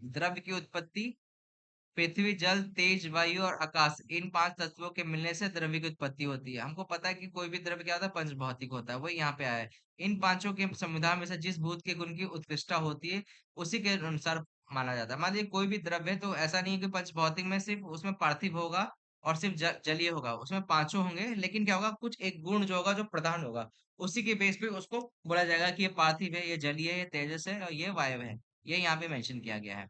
द्रव्य की उत्पत्ति पृथ्वी, जल, तेज, वायु और आकाश, इन पांच तत्वों के मिलने से द्रव्य की उत्पत्ति होती है। हमको पता है कि कोई भी द्रव्य क्या होता है, पंचभौतिक होता है, वही यहाँ पे आया है। इन पांचों के संविधान में से जिस भूत के गुण की उत्कृष्टता होती है, उसी के अनुसार माना जाता है। मान लीजिए कोई भी द्रव्य है, तो ऐसा नहीं है कि पंचभौतिक में सिर्फ उसमें पार्थिव होगा और सिर्फ जलीय होगा, उसमें पांचों होंगे, लेकिन क्या होगा, कुछ एक गुण जो होगा, जो प्रधान होगा, उसी के बेस पे उसको बोला जाएगा कि ये पार्थिव है, ये जलीय है, ये तेजस है और ये वायु है। ये यहाँ पे मेंशन किया गया है।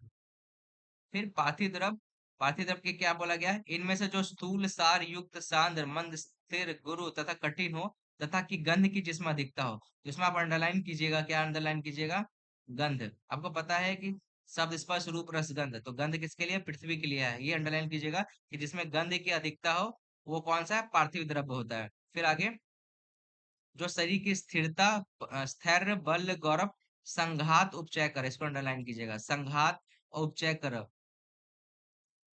फिर पार्थिव द्रव के क्या बोला गया है, इनमें से जो स्थूल सार युक्त सांद्र मंद स्थिर गुरु तथा कठिन हो, तथा की गंध की जिसमें अधिकता हो। जिसमें आप अंडरलाइन कीजिएगा, क्या अंडरलाइन कीजिएगा, गंध। आपको पता है कि शब्द स्पर्श रूप रस गंध, तो गंध किसके लिए, पृथ्वी के लिए है, ये अंडरलाइन कीजिएगा कि जिसमें गंध की अधिकता हो, वो कौन सा है, पार्थिव द्रव्य होता है। फिर आगे, जो शरीर की स्थिरता, स्थैर्य, बल, गौरव, संघात उपचय कर, इसको अंडरलाइन कीजिएगा, संघात और उपचय कर,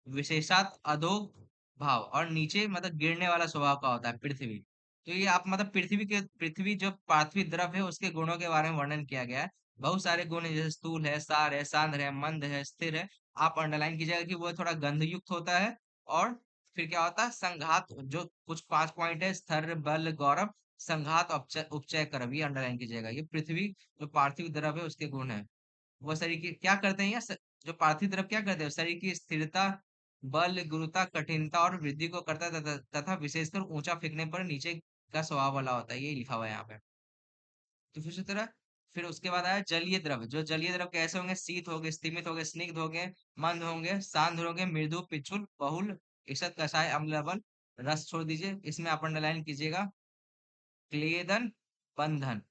विशेषात अधोग भाव, और नीचे मतलब गिरने वाला स्वभाव का होता है, पृथ्वी। तो ये आप मतलब पृथ्वी जो पार्थिव द्रव है, उसके गुणों के बारे में वर्णन किया गया है। बहुत सारे गुण है, जैसे स्थूल है, सार है, सांद्र है, मंद है, स्थिर है। आप अंडरलाइन कीजिएगा कि वो थोड़ा गंध युक्त होता है। और फिर क्या होता है, संघात, जो कुछ 5 पॉइंट है, स्थैर्य, बल, गौरव, संघात, उपचय उपचय करव, ये अंडरलाइन कीजिएगा। ये पृथ्वी जो पार्थिव द्रव है, उसके गुण है। वो शरीर की क्या करते हैं, जो पार्थिव द्रव क्या करते हैं, शरीर की स्थिरता, बल, गुरुता, कठिनता और वृद्धि को करता है, तथा विशेषकर ऊंचा फेंकने पर नीचे का स्वभाव वाला होता है, ये लिखा हुआ है यहाँ पे। तो फिर उसी तरह, फिर उसके बाद आया जलीय द्रव। जो जलीय द्रव कैसे होंगे, शीत होंगे, स्तिमित होंगे, स्निग्ध होंगे, मंद होंगे, सांद्र होंगे, मृदु, पिच्छुल, बहुल, ईषद, कषाय, अम्ल, लवण। रस छोड़ दीजिए, इसमें आप अंडरलाइन कीजिएगा, क्लेदन, बंधन।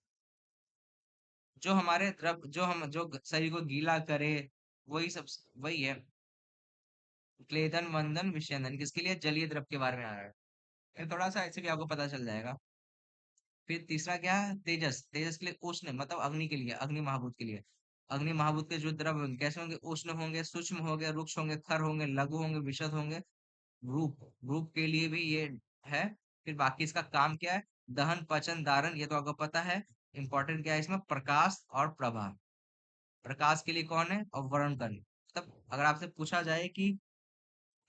जो हमारे द्रव, शरीर को गीला करे, वही सब, वही है। क्लेदन, मंदन, विषयंदन, किसके लिए, जलीय द्रव के बारे में आ रहा है। फिर थोड़ा सा ऐसे भी आपको पता चल जाएगा। फिर तीसरा क्या है, तेजस। तेजस के लिए उष्ण, मतलब अग्नि के लिए, अग्नि महाभूत के लिए। अग्नि महाभूत के जो द्रव होंगे कैसे होंगे, उष्ण होंगे, सूक्ष्म होंगे, रुक्ष होंगे, खर होंगे, लघु होंगे, विशद होंगे, रूप, रूप के लिए भी ये है। फिर बाकी इसका काम क्या है, दहन, पचन, धारण, ये तो आपको पता है। इंपॉर्टेंट क्या है इसमें, प्रकाश और प्रभा। प्रकाश के लिए कौन है, और वर्णन। मतलब अगर आपसे पूछा जाए कि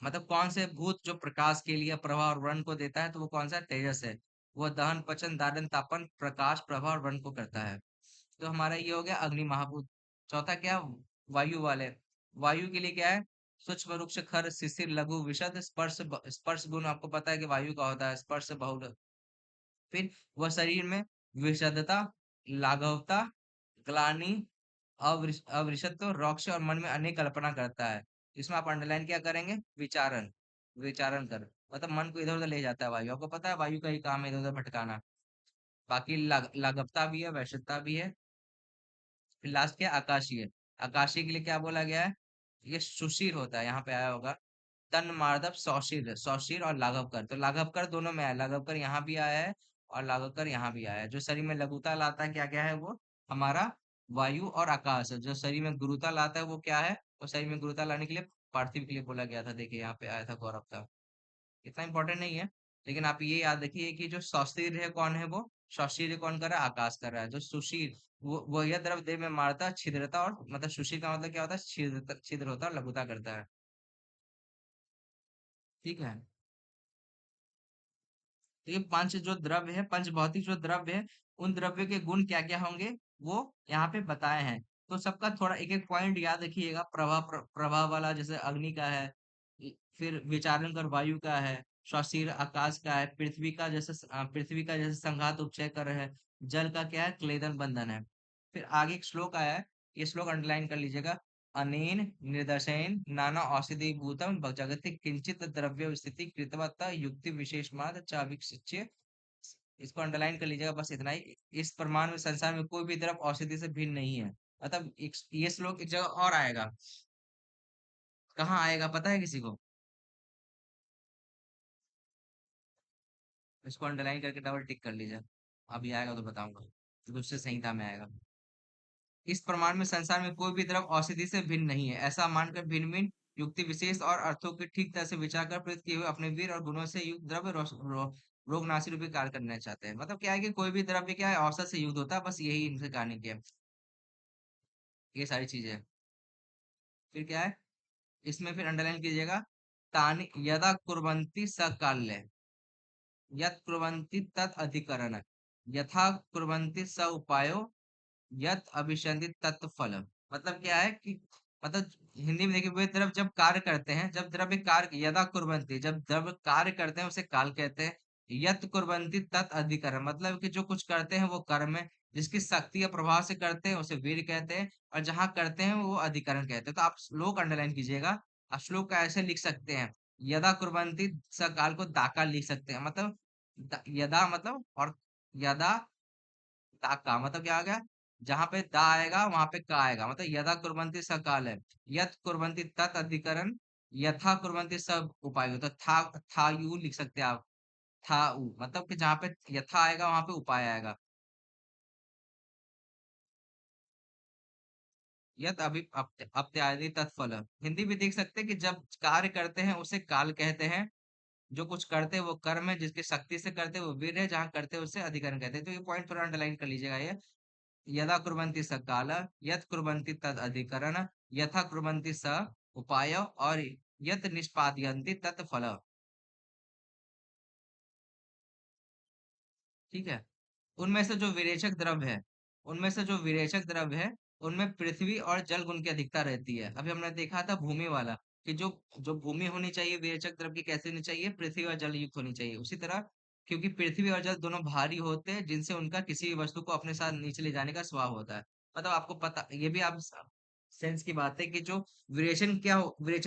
मतलब कौन से भूत जो प्रकाश के लिए प्रभा और वर्ण को देता है, तो वो कौन सा है? तेजस है। वो दहन, पचन, धारण, तापन, प्रकाश, प्रभा और वर्ण को करता है। तो हमारा ये हो गया अग्नि महाभूत। चौथा क्या, वायु वाले। वायु के लिए क्या है, सूक्ष्म, रूक्ष, खर, शिशिर, लघु, विशद, स्पर्श, स्पर्श गुण आपको पता है कि वायु का होता है, स्पर्श बहुल। फिर वह शरीर में विषदता, लाघवता, ग्लानि, अवृषत्व, रोक्ष और मन में अनेक कल्पना करता है। इसमें आप अंडरलाइन क्या करेंगे, विचारण। विचारण कर, मतलब मन को इधर उधर ले जाता है वायु, आपको पता है वायु का ही काम है इधर उधर भटकाना। बाकी लाघवता भी है, वैश्यता भी है। फिर लास्ट क्या, आकाशीय। आकाशीय के लिए क्या बोला गया है, ये सुशीर होता है, यहाँ पे आया होगा। तन मार्दव, सौशीर, सौशीर और लाघवकर, तो लाघवकर दोनों में आया, लाघवकर यहाँ भी आया है और लाघवकर यहाँ भी आया है। जो शरीर में लघुता लाता है, क्या क्या है वो, हमारा वायु और आकाश है। जो शरीर में गुरुता लाता है, वो क्या है, वो शरीर में गुरुता लाने के लिए पार्थिव के लिए बोला गया था। देखिए यहाँ पे आया था, गौरव था। इतना इंपॉर्टेंट नहीं है, लेकिन आप ये याद रखिए कि जो सौशीर है कौन है, वो सौशीर कौन कर रहा है, आकाश कर रहा है। जो सुशीर, वो यह द्रव देह में मारता, छिद्रता और मतलब सुशीर का मतलब क्या होता है, छिद्र, छिद्र होता है, लघुता करता है। ठीक है। तो ये पांच जो द्रव्य है, पंच भौतिक जो द्रव्य है, उन द्रव्य के गुण क्या क्या होंगे, वो यहाँ पे बताए हैं। तो सबका थोड़ा एक एक पॉइंट याद रखिएगा। प्रभाव वाला जैसे अग्नि का है, फिर विचारण कर वायु का है, स्वशीर आकाश का है, पृथ्वी का जैसे संघात उपचय कर है, जल का क्या है, क्लेदन बंधन है। फिर आगे एक श्लोक आया है, ये श्लोक अंडरलाइन कर लीजिएगा। अनेन निर्दशेन नाना औषधि भूतम जगति किंचित द्रव्य स्थिति कृतवत्ता युक्ति विशेष मात्र चाभिक्षिच्य। इसको अंडरलाइन कर लीजिएगा, बस इतना ही। इस प्रमाण में संसार में कोई भी द्रव औषधि से भिन्न नहीं है। मतलब ये श्लोक एक जगह और आएगा। कहाँ आएगा पता है किसी को? इसको अंडरलाइन करके डबल टिक कर लीजिए। अभी आएगा तो बताऊंगा, तो दूसरे संहिता में आएगा। इस प्रमाण में संसार में कोई भी द्रव औषधि से भिन्न नहीं है, ऐसा मानकर भिन्न भिन्न युक्ति विशेष और अर्थों के ठीक तरह से विचार कर प्रयुक्त किए हुए अपने वीर और गुणों से युक्त द्रव्य रोगनाशी रूपी कार्य करना चाहते हैं। मतलब क्या है कि कोई भी द्रव्य क्या है, औषध से युक्त होता है, बस यही इनसे कहानी की है। ये सारी चीजें हैं। फिर क्या है, इसमें फिर अंडरलाइन कीजिएगा, तानि यदा कुर्वन्ति स काल्य, यत् कुर्वन्ति तत् अधिकरण, यथा कुर्वन्ति स उपायो, यत अभिसंधि तत्व फल। मतलब क्या है कि मतलब हिंदी में देखिए, वे द्रव जब कार्य करते हैं, जब द्रव्य कार्य यदा कुर्वन्ति, जब द्रव्य कार्य करते हैं उसे काल कहते हैं। यत कुर्वन्ति तत् अधिकरण, मतलब कि जो कुछ करते हैं वो कर्म है, जिसकी शक्ति या प्रभाव से करते हैं उसे वीर कहते हैं, और जहां करते हैं वो अधिकरण कहते हैं। तो आप श्लोक अंडरलाइन कीजिएगा। आप श्लोक का ऐसे लिख सकते हैं, यदा कुर्वन्ति स काल को दाकाल लिख सकते हैं, मतलब यदा मतलब, और यदा ता का मतलब क्या आ गया, जहां पे दा आएगा वहां पे का आएगा, मतलब यदा कुर्वन्ति स काल है, यत कुर्वन्ति तत् अधिकरण, यथा कुर्वन्ति सब उपाय, तो था यू लिख सकते हैं आप, था उ, मतलब कि जहां पे यथा आएगा वहां पे उपाय आएगा। यत अप्यादि तत्फल, हिंदी भी देख सकते हैं कि जब कार्य करते हैं उसे काल कहते हैं, जो कुछ करते हैं वो कर्म है, जिसकी शक्ति से करते हैं वो वीर है, जहां करते हैं उसे अधिकरण कहते हैं। तो ये पॉइंट थोड़ा अंडरलाइन कर लीजिएगा ये, यदा कुर्वन्ति स काल, यत् कुर्वन्ति तद् अधिकरण, यथा कुर्वन्ति स उपाय, और यत् निष्पादयन्ति तत् फल। ठीक है। उनमें से जो विरेचक द्रव्य है, उनमें से जो विरेचक द्रव्य है, उनमें पृथ्वी और जल गुण की अधिकता रहती है। अभी हमने देखा था भूमि वाला, कि जो जो भूमि होनी चाहिए विरेचक द्रव्य की कैसे होनी चाहिए, पृथ्वी और जल युक्त होनी चाहिए। उसी तरह क्योंकि पृथ्वी और जल दोनों भारी होते हैं, जिनसे उनका किसी भी वस्तु को अपने साथ नीचे ले जाने का स्वभाव होता है। मतलब आपको पता, ये भी आप सेंस की बात है कि जो विरेचन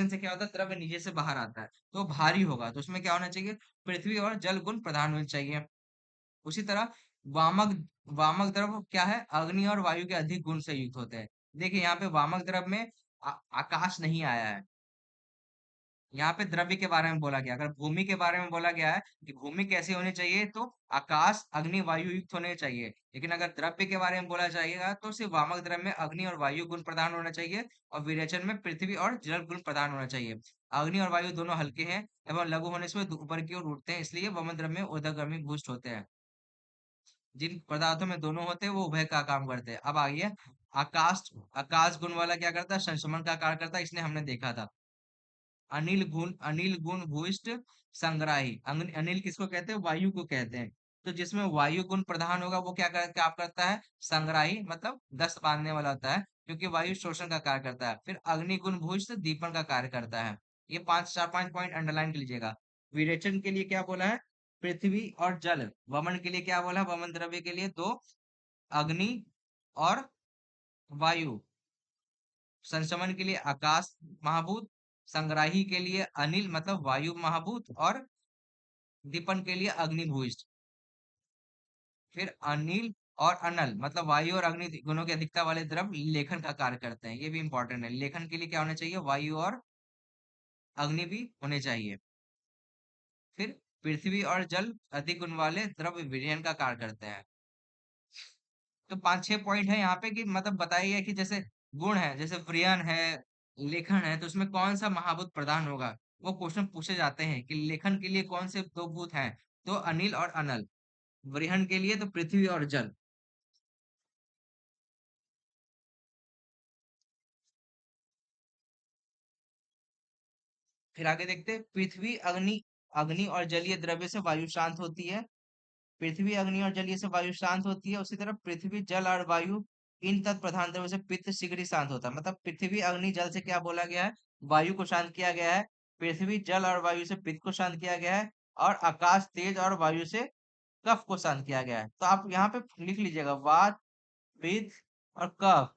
से क्या होता है, द्रव्य नीचे से बाहर आता है तो भारी होगा, तो उसमें क्या होना चाहिए, पृथ्वी और जल गुण प्रधान होने चाहिए। उसी तरह वामक वामक द्रव क्या है, अग्नि और वायु के अधिक गुण से युक्त होते हैं। देखिए यहाँ पे वामक द्रव में आकाश नहीं आया है, यहाँ पे द्रव्य के बारे में बोला गया। अगर भूमि के बारे में बोला गया है कि भूमि कैसी होनी चाहिए, तो आकाश अग्नि वायु युक्त होने चाहिए। लेकिन अगर द्रव्य के बारे में बोला जाएगा तो सिर्फ वामक द्रव में अग्नि और वायु गुण प्रदान होना चाहिए, और विरेचन में पृथ्वी और जल गुण प्रदान होना चाहिए। अग्नि और वायु दोनों हल्के हैं एवं लघु होने से वे ऊपर की ओर उठते हैं, इसलिए वमन द्रव में ऊर्ध्वगामी भूष्ट होते हैं। जिन पदार्थों में दोनों होते हैं वो उभय का काम करते हैं। अब आइए, आकाश, आकाश गुण वाला क्या करता है, संशमन का कार्य करता है, इसने हमने देखा था। अनिल गुण भूइष्ठ संग्राही, अनिल किसको कहते हैं, वायु को कहते हैं। तो जिसमें वायु गुण प्रधान होगा वो क्या करता है, संग्राही, मतलब दस्त बांधने वाला होता है, क्योंकि वायु शोषण का कार्य करता है। फिर अग्नि गुण भूइष्ठ दीपन का कार्य करता है। ये पांच पॉइंट अंडरलाइन कर लीजिएगा। विरेचन के लिए क्या बोला है, पृथ्वी और जल। वमन के लिए क्या बोला है, वमन द्रव्य के लिए दो, अग्नि और वायु। संशमन के लिए आकाश महाभूत, संग्राही के लिए अनिल मतलब वायु महाभूत, और दीपन के लिए अग्नि भूइष्ठ। फिर अनिल और अनल मतलब वायु और अग्नि गुणों की अधिकता वाले द्रव लेखन का कार्य करते हैं। ये भी इंपॉर्टेंट है, लेखन के लिए क्या होना चाहिए, वायु और अग्नि भी होने चाहिए। फिर पृथ्वी और जल अधिक गुण वाले द्रव विलयन का कार्य करते हैं। तो 5-6 पॉइंट है यहाँ पे कि मतलब बताइए कि जैसे गुण है, जैसे व्रियन है, लेखन है, तो उसमें कौन सा महाभूत प्रधान होगा। वो क्वेश्चन पूछे जाते हैं कि लेखन के लिए कौन से दो भूत हैं, तो अनिल और अनल। वृहन के लिए तो पृथ्वी और जल। फिर आगे देखते हैं, पृथ्वी अग्नि, अग्नि और जलीय द्रव्य से वायु शांत होती है। पृथ्वी अग्नि और जलीय से वायु शांत होती है। उसी तरह पृथ्वी जल और वायु, इन तत्प्रधान द्रव्य से पित्त शीघ्र ही शांत होता है। मतलब पृथ्वी अग्नि जल से क्या बोला गया है, वायु को शांत किया गया है। पृथ्वी जल और वायु से पित्त को शांत किया गया है। और आकाश तेज और वायु से कफ को शांत किया गया है। तो आप यहाँ पे लिख लीजिएगा, वात, पित्त और कफ।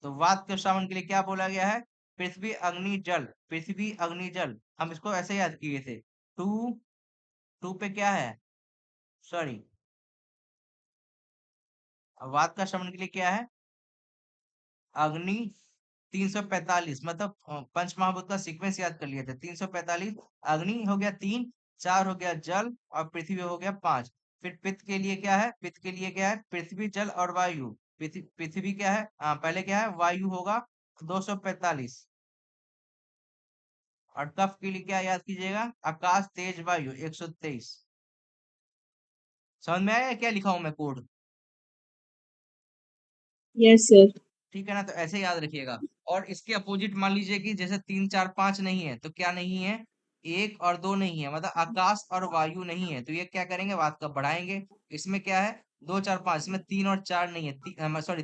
तो वात के श्रावण के लिए क्या बोला गया है, पृथ्वी अग्नि जल, पृथ्वी अग्नि जल। हम इसको ऐसे याद किए थे, टू, टू पे क्या है, सॉरी, वात का श्रवण के लिए क्या है, अग्नि, 345, मतलब पंच महाभूत का सीक्वेंस याद कर लिए थे, 345। अग्नि हो गया 3, 4 हो गया जल, और पृथ्वी हो गया 5। फिर पित्त के लिए क्या है, पित्त के लिए क्या है, पृथ्वी जल और वायु। पृथ्वी क्या है, पहले क्या है, वायु होगा 245। और कफ के लिए क्या याद कीजिएगा, आकाश तेज वायु 123। समझ में आया क्या लिखा हूं मैं कोड। Yes sir. ठीक है ना, तो ऐसे याद रखिएगा। और इसके अपोजिट मान लीजिए कि जैसे 3 4 5 नहीं है, तो क्या नहीं है, 1 और 2 नहीं है, मतलब आकाश और वायु नहीं है, तो ये क्या करेंगे, बात का बढ़ाएंगे। इसमें क्या है, 2 4 5, इसमें 3 और 4 नहीं है, सॉरी,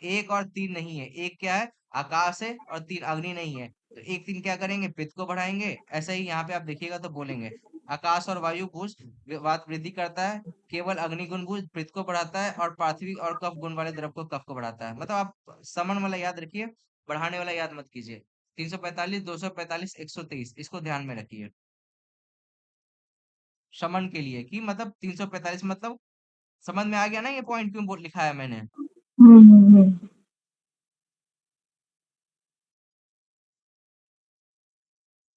1 और 3 नहीं है, एक क्या है, आकाश है, और 3 अग्नि नहीं है, तो 1 3 क्या करेंगे, पित्त को बढ़ाएंगे। ऐसा ही यहाँ पे आप देखिएगा तो बोलेंगे, आकाश और वायु भूज वात वृद्धि करता है, केवल अग्निगुण भुज पृथ को बढ़ाता है, और पार्थिव और कफ गुण वाले द्रव को कफ को बढ़ाता है। मतलब आप समन वाला याद रखिए, बढ़ाने वाला याद मत कीजिए। 345, 245, 123, इसको ध्यान में रखिए। शमन के लिए कि मतलब 345 मतलब, समझ में आ गया ना ये पॉइंट क्यों लिखा है मैंने। हम्म।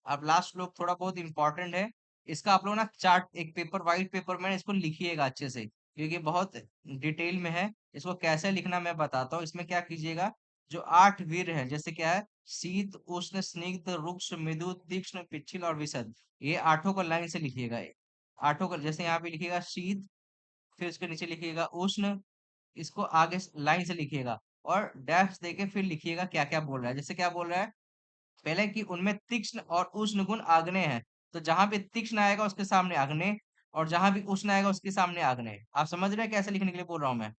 अब लास्ट श्लोक थोड़ा बहुत इंपॉर्टेंट है, इसका आप लोग ना चार्ट, एक पेपर, व्हाइट पेपर में इसको लिखिएगा अच्छे से, क्योंकि बहुत डिटेल में है। इसको कैसे लिखना मैं बताता हूँ। इसमें क्या कीजिएगा, जो 8 वीर है, जैसे क्या है, शीत उष्ण स्निग्ध रुक्ष मृदु तीक्ष्ण पिच्छल और विशद, ये आठों को लाइन से लिखिएगा। आठों को जैसे यहाँ पे लिखिएगा शीत, फिर उसके नीचे लिखिएगा उष्ण, इसको आगे लाइन से लिखिएगा, और डैश देके फिर लिखिएगा क्या क्या बोल रहा है। जैसे क्या बोल रहा है, पहले कि उनमें तीक्ष्ण और उष्ण गुण आग्नेय है, तो जहां भी तीक्ष्ण आएगा उसके सामने आग्नेय, और जहां भी उष्ण आएगा उसके सामने आग्नेय। आप समझ रहे हैं कैसे लिखने के लिए बोल रहा हूं मैं।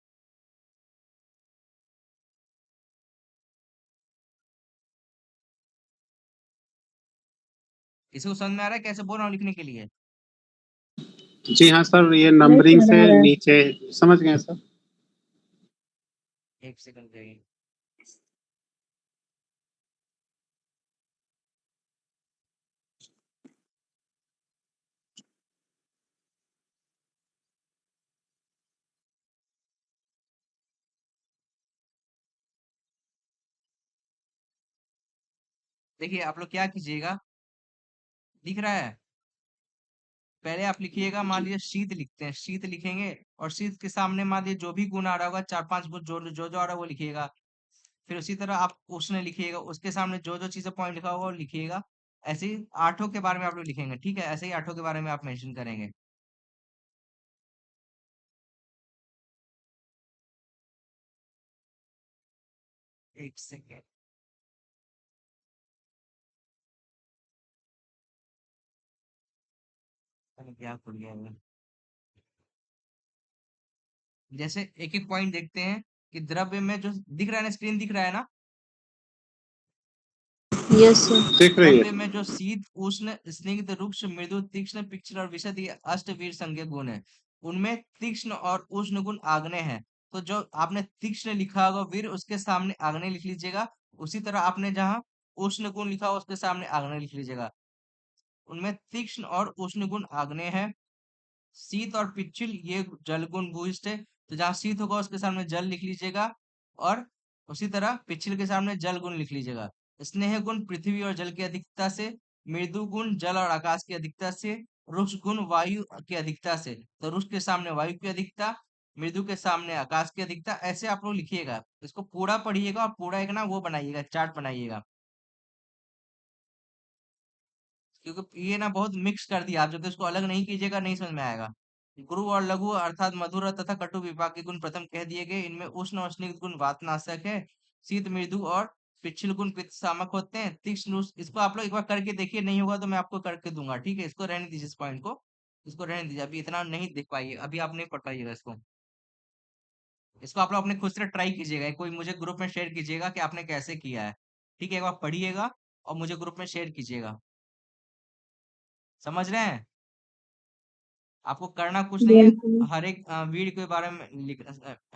इसको समझ में आ रहा है कैसे बोल रहा हूँ लिखने के लिए। जी हाँ सर, ये नहीं नंबरिंग समझ से आ रहा है। नीचे समझ गए सर। एक सेकंड जाइए। देखिए आप लोग क्या कीजिएगा, दिख रहा है, पहले आप लिखिएगा, मान लीजिए शीत लिखते हैं, शीत लिखेंगे, और शीत के सामने मान लीजिए जो भी गुण आ रहा होगा, 4 5 गुण जो जो जो आ रहा है वो लिखिएगा। फिर उसी तरह आप उष्ण लिखिएगा, उसके सामने जो जो चीजें पॉइंट लिखा होगा वो लिखिएगा। ऐसे ही आठों के बारे में आप लोग लिखेंगे, ठीक है, ऐसे ही आठों के बारे में आप मेंशन करेंगे। एक सेकेंड, क्या खुल गया है? जैसे एक एक पॉइंट देखते हैं, कि द्रव्य में जो दिख रहा है ना, स्क्रीन दिख रहा है ना, यस सर। दिख रही द्रव्य है। में जो शीत उष्ण स्निग्ध रुक्ष मृदु तीक्ष्ण पिक्चर और विशद, ये अष्टवीर संज्ञा गुण है। उनमें तीक्ष्ण और उष्ण गुण आग्नेय है, तो जो आपने तीक्ष्ण लिखा होगा वीर, उसके सामने आग्नेय लिख लीजिएगा। उसी तरह आपने जहाँ उष्ण गुण लिखा हो उसके सामने आग्नेय लिख लीजिएगा। उनमें तीक्ष्ण और उष्ण गुण आग्नेय है। शीत और पिच्छल ये जल गुण भूयिष्ठ है, तो जहाँ शीत होगा उसके सामने जल लिख लीजिएगा, और उसी तरह पिच्छल के सामने जल गुण लिख लीजिएगा। स्नेह गुण पृथ्वी और जल की अधिकता से, मृदु गुण जल और आकाश की अधिकता से, रुक्ष गुण वायु की अधिकता से, तो रुक्ष के सामने वायु की अधिकता, मृदु के सामने आकाश की अधिकता, ऐसे आप लोग लिखिएगा। इसको पूरा पढ़िएगा, और पूरा एक ना वो बनाइएगा, चार्ट बनाइएगा, क्योंकि ये ना बहुत मिक्स कर दिया आप, जब तक इसको अलग नहीं कीजिएगा नहीं समझ में आएगा। गुरु और लघु अर्थात मधुर तथा कटु विपाक के गुण प्रथम कह दिए गए, इनमें उष्ण और स्निग्ध गुण वातनाशक है, शीत मृदु और पिच्छल गुण पित्त सामक होते हैं, तीक्ष्ण इसको आप लोग एक बार करके देखिए, नहीं होगा तो मैं आपको करके दूंगा, ठीक है, इसको रहने दीजिए, इस पॉइंट को, इसको रहने दीजिए, अभी इतना नहीं देख पाइए, अभी आप नहीं पढ़ पाइएगा इसको। इसको आप लोग अपने खुद से ट्राई कीजिएगा, कोई मुझे ग्रुप में शेयर कीजिएगा कि आपने कैसे किया है, ठीक है, एक बार पढ़िएगा और मुझे ग्रुप में शेयर कीजिएगा। समझ रहे हैं, आपको करना कुछ नहीं है, बिल्कुल। हर एक वीर के बारे में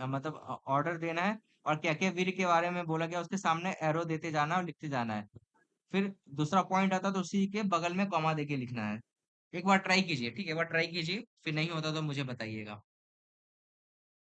मतलब ऑर्डर देना है, और क्या क्या वीर के बारे में बोला गया उसके सामने एरो देते जाना और लिखते जाना है। फिर दूसरा पॉइंट आता तो उसी के बगल में कॉमा देके लिखना है। एक बार ट्राई कीजिए, ठीक है, एक बार ट्राई कीजिए, फिर नहीं होता तो मुझे बताइएगा।